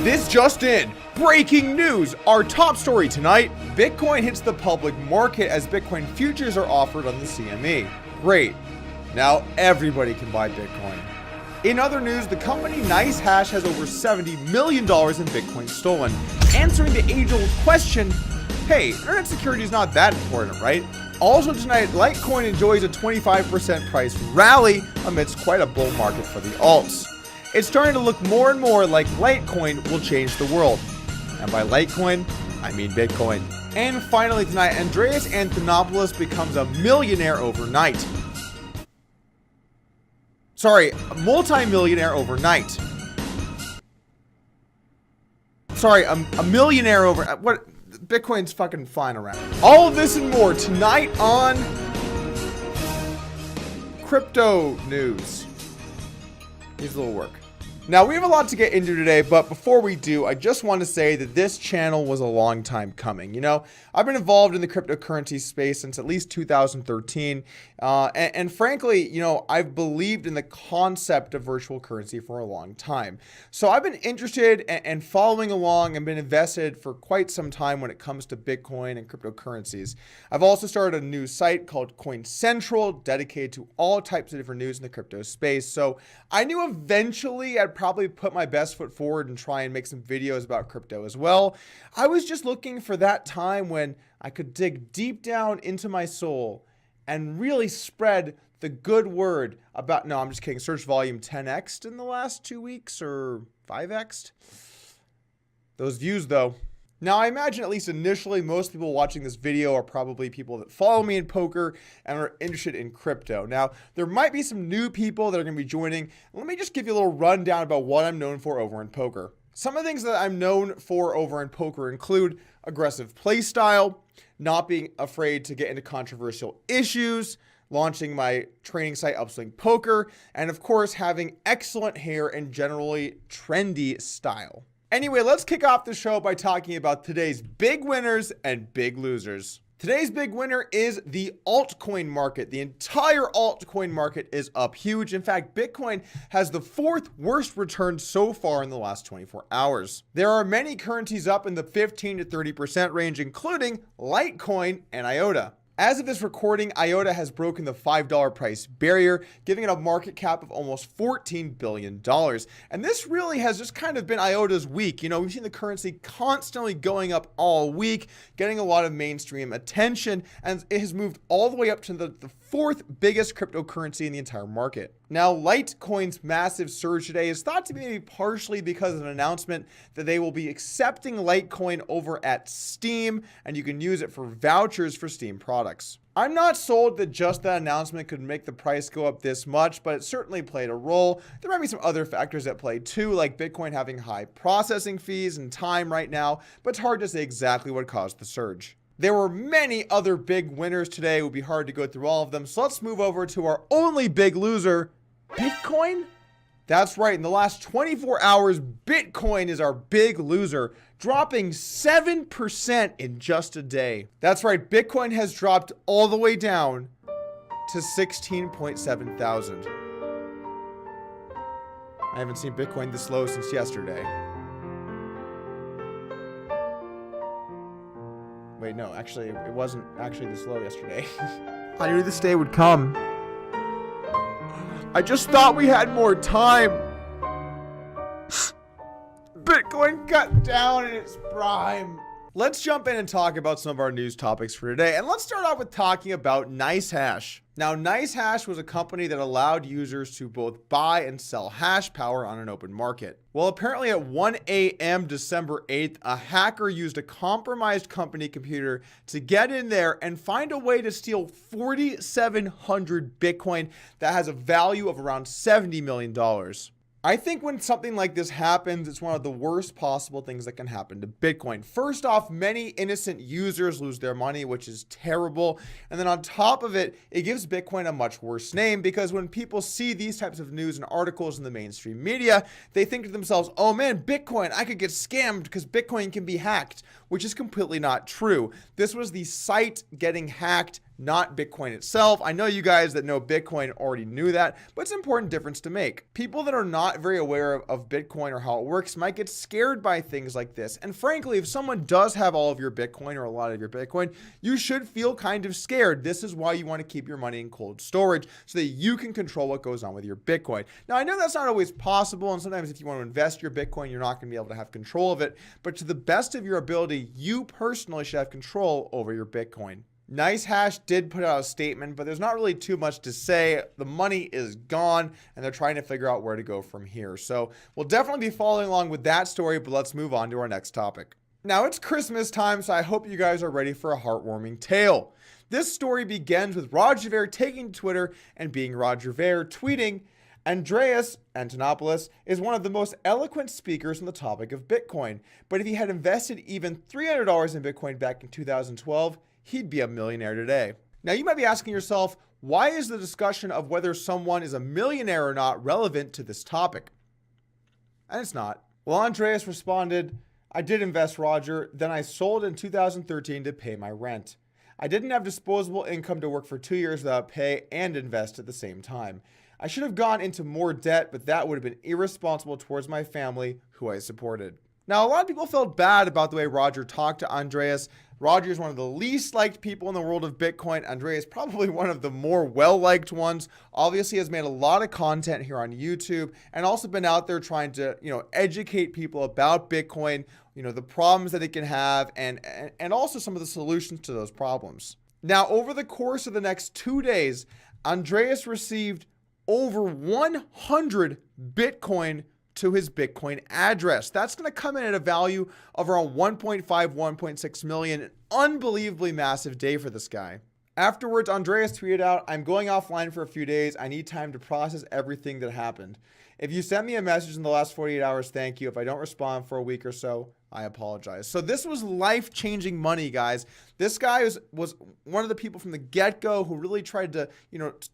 This just in, breaking news, our top story tonight, Bitcoin hits the public market as Bitcoin futures are offered on the CME. Great, now everybody can buy Bitcoin. In other news, the company NiceHash has over $70 million in Bitcoin stolen, answering the age-old question, hey, internet security is not that important, right? Also tonight, Litecoin enjoys a 25% price rally amidst quite a bull market for the alts. It's starting to look more and more like Litecoin will change the world. And by Litecoin, I mean Bitcoin. And finally tonight, Andreas Antonopoulos becomes a millionaire overnight. Sorry, multi-millionaire overnight. Sorry, a millionaire over... What? Bitcoin's fucking flying around. All of this and more tonight on Crypto News. Needs a little work. Now, we have a lot to get into today, but before we do, I just want to say that this channel was a long time coming. You know, I've been involved in the cryptocurrency space since at least 2013. And frankly, you know, I've believed in the concept of virtual currency for a long time. So I've been interested and following along and been invested for quite some time when it comes to Bitcoin and cryptocurrencies. I've also started a new site called Coin Central, dedicated to all types of different news in the crypto space. So I knew eventually I'd probably put my best foot forward and try and make some videos about crypto as well. I was just looking for that time when I could dig deep down into my soul and really spread the good word about, no, I'm just kidding. Search volume 10x'd in the last 2 weeks or 5x'd. Those views though. Now, I imagine at least initially, most people watching this video are probably people that follow me in poker and are interested in crypto. Now, there might be some new people that are going to be joining. Let me just give you a little rundown about what I'm known for over in poker. Some of the things that I'm known for over in poker include aggressive play style, not being afraid to get into controversial issues, launching my training site Upswing Poker, and of course, having excellent hair and generally trendy style. Anyway, let's kick off the show by talking about today's big winners and big losers. Today's big winner is the altcoin market. The entire altcoin market is up huge. In fact, Bitcoin has the fourth worst return so far in the last 24 hours. There are many currencies up in the 15 to 30% range, including Litecoin and IOTA. As of this recording, IOTA has broken the $5 price barrier, giving it a market cap of almost $14 billion. And this really has just kind of been IOTA's week. You know, we've seen the currency constantly going up all week, getting a lot of mainstream attention, and it has moved all the way up to the fourth biggest cryptocurrency in the entire market. Now, Litecoin's massive surge today is thought to be maybe partially because of an announcement that they will be accepting Litecoin over at Steam, and you can use it for vouchers for Steam products. I'm not sold that just that announcement could make the price go up this much, but it certainly played a role. There might be some other factors at play too, like Bitcoin having high processing fees and time right now, but it's hard to say exactly what caused the surge. There were many other big winners today. It would be hard to go through all of them. So let's move over to our only big loser, Bitcoin. That's right. In the last 24 hours, Bitcoin is our big loser, dropping 7% in just a day. That's right. Bitcoin has dropped all the way down to 16.7 thousand. I haven't seen Bitcoin this low since yesterday. Wait, no, actually, it wasn't actually this low yesterday. I knew this day would come. I just thought we had more time. Bitcoin got down in its prime. Let's jump in and talk about some of our news topics for today. And let's start out with talking about NiceHash. Now, NiceHash was a company that allowed users to both buy and sell hash power on an open market. Well, apparently at 1 a.m. December 8th, a hacker used a compromised company computer to get in there and find a way to steal 4,700 Bitcoin that has a value of around $70 million. I think when something like this happens, it's one of the worst possible things that can happen to Bitcoin. First off, many innocent users lose their money, which is terrible. And then on top of it, it gives Bitcoin a much worse name because when people see these types of news and articles in the mainstream media, they think to themselves, oh man, Bitcoin, I could get scammed because Bitcoin can be hacked, which is completely not true. This was the site getting hacked, not Bitcoin itself. I know you guys that know Bitcoin already knew that, but it's an important difference to make. People that are not not very aware of Bitcoin or how it works might get scared by things like this. And frankly, if someone does have all of your Bitcoin or a lot of your Bitcoin, you should feel kind of scared. This is why you want to keep your money in cold storage so that you can control what goes on with your Bitcoin. Now, I know that's not always possible, and sometimes if you want to invest your Bitcoin, you're not going to be able to have control of it. But to the best of your ability, you personally should have control over your Bitcoin. NiceHash did put out a statement, but there's not really too much to say. The money is gone, and they're trying to figure out where to go from here. So we'll definitely be following along with that story, but let's move on to our next topic. Now, it's Christmas time, so I hope you guys are ready for a heartwarming tale. This story begins with Roger Ver taking to Twitter and being Roger Ver, tweeting, Andreas Antonopoulos is one of the most eloquent speakers on the topic of Bitcoin, but if he had invested even $300 in Bitcoin back in 2012, he'd be a millionaire today. Now, you might be asking yourself, why is the discussion of whether someone is a millionaire or not relevant to this topic? And it's not. Well, Andreas responded, I did invest, Roger, then I sold in 2013 to pay my rent. I didn't have disposable income to work for 2 years without pay and invest at the same time. I should have gone into more debt, but that would have been irresponsible towards my family, who I supported. Now, a lot of people felt bad about the way Roger talked to Andreas. Roger is one of the least liked people in the world of Bitcoin. Andreas is probably one of the more well-liked ones. Obviously has made a lot of content here on YouTube and also been out there trying to, educate people about Bitcoin, the problems that it can have and also some of the solutions to those problems. Now, over the course of the next 2 days, Andreas received over 100 Bitcoin to his Bitcoin address. That's going to come in at a value of around 1.5, 1.6 million. An unbelievably massive day for this guy. Afterwards, Andreas tweeted out, I'm going offline for a few days. I need time to process everything that happened. If you sent me a message in the last 48 hours, thank you. If I don't respond for a week or so, I apologize. So this was life-changing money, guys. This guy was one of the people from the get-go who really tried to,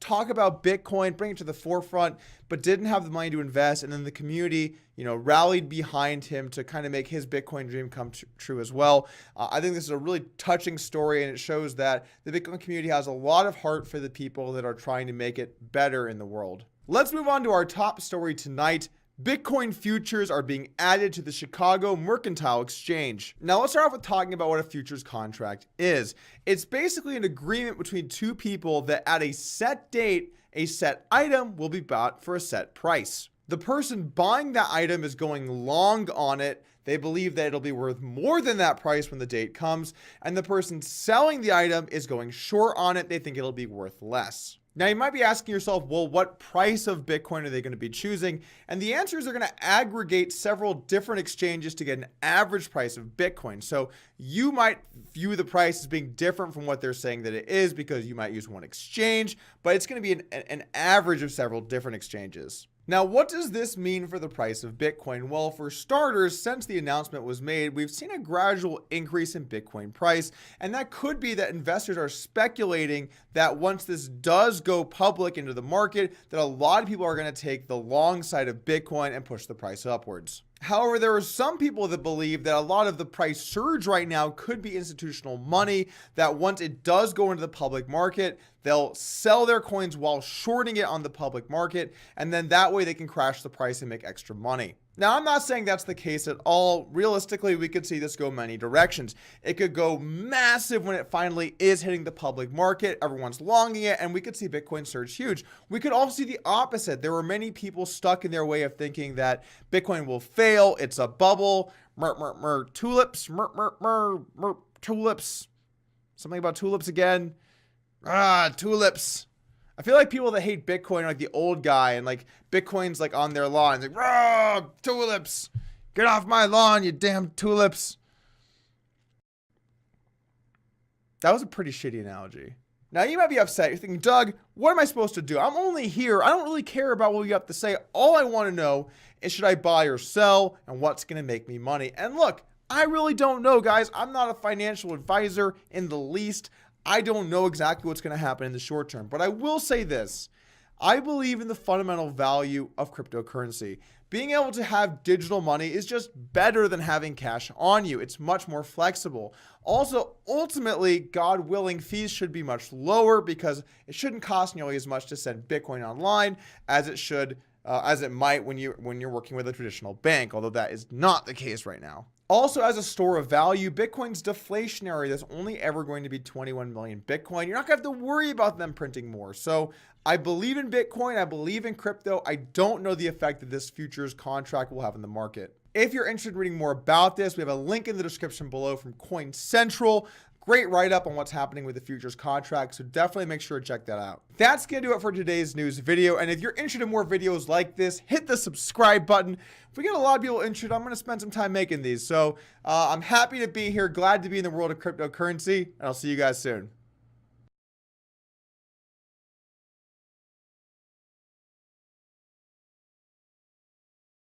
talk about Bitcoin, bring it to the forefront, but didn't have the money to invest. And then the community, rallied behind him to kind of make his Bitcoin dream come true as well. I think this is a really touching story, and it shows that the Bitcoin community has a lot of heart for the people that are trying to make it better in the world. Let's move on to our top story tonight. Bitcoin futures are being added to the Chicago Mercantile Exchange. Now, let's start off with talking about what a futures contract is. It's basically an agreement between two people that at a set date, a set item will be bought for a set price. The person buying that item is going long on it. They believe that it'll be worth more than that price when the date comes. And the person selling the item is going short on it. They think it'll be worth less. Now, you might be asking yourself, well, what price of Bitcoin are they going to be choosing? And the answer is they're going to aggregate several different exchanges to get an average price of Bitcoin. So you might view the price as being different from what they're saying that it is because you might use one exchange, but it's going to be an average of several different exchanges. Now, what does this mean for the price of Bitcoin? Well, for starters, since the announcement was made, we've seen a gradual increase in Bitcoin price, and that could be that investors are speculating that once this does go public into the market, that a lot of people are going to take the long side of Bitcoin and push the price upwards. However, there are some people that believe that a lot of the price surge right now could be institutional money, that once it does go into the public market, they'll sell their coins while shorting it on the public market, and then that way they can crash the price and make extra money. Now, I'm not saying that's the case at all. Realistically, we could see this go many directions. It could go massive when it finally is hitting the public market. Everyone's longing it, and we could see Bitcoin surge huge. We could also see the opposite. There were many people stuck in their way of thinking that Bitcoin will fail. It's a bubble. Tulips. Tulips. Something about tulips again. Tulips. I feel like people that hate Bitcoin are like the old guy and like Bitcoin's like on their lawn. It's like, rah, tulips. Get off my lawn, you damn tulips. That was a pretty shitty analogy. Now you might be upset. You're thinking, Doug, what am I supposed to do? I'm only here. I don't really care about what you have to say. All I want to know is should I buy or sell and what's going to make me money? And look, I really don't know, guys. I'm not a financial advisor in the least. I don't know exactly what's going to happen in the short term, but I will say this. I believe in the fundamental value of cryptocurrency. Being able to have digital money is just better than having cash on you. It's much more flexible. Also, ultimately, God willing, fees should be much lower because it shouldn't cost nearly as much to send Bitcoin online as it should as it might when you're working with a traditional bank, although that is not the case right now. Also, as a store of value, Bitcoin's deflationary. There's only ever going to be 21 million Bitcoin. You're not going to have to worry about them printing more. So I believe in Bitcoin. I believe in crypto. I don't know the effect that this futures contract will have in the market. If you're interested in reading more about this, we have a link in the description below from Coin Central. Great write-up on what's happening with the futures contract, so definitely make sure to check that out. That's going to do it for today's news video, and if you're interested in more videos like this, hit the subscribe button. If we get a lot of people interested, I'm going to spend some time making these, so I'm happy to be here, glad to be in the world of cryptocurrency, and I'll see you guys soon.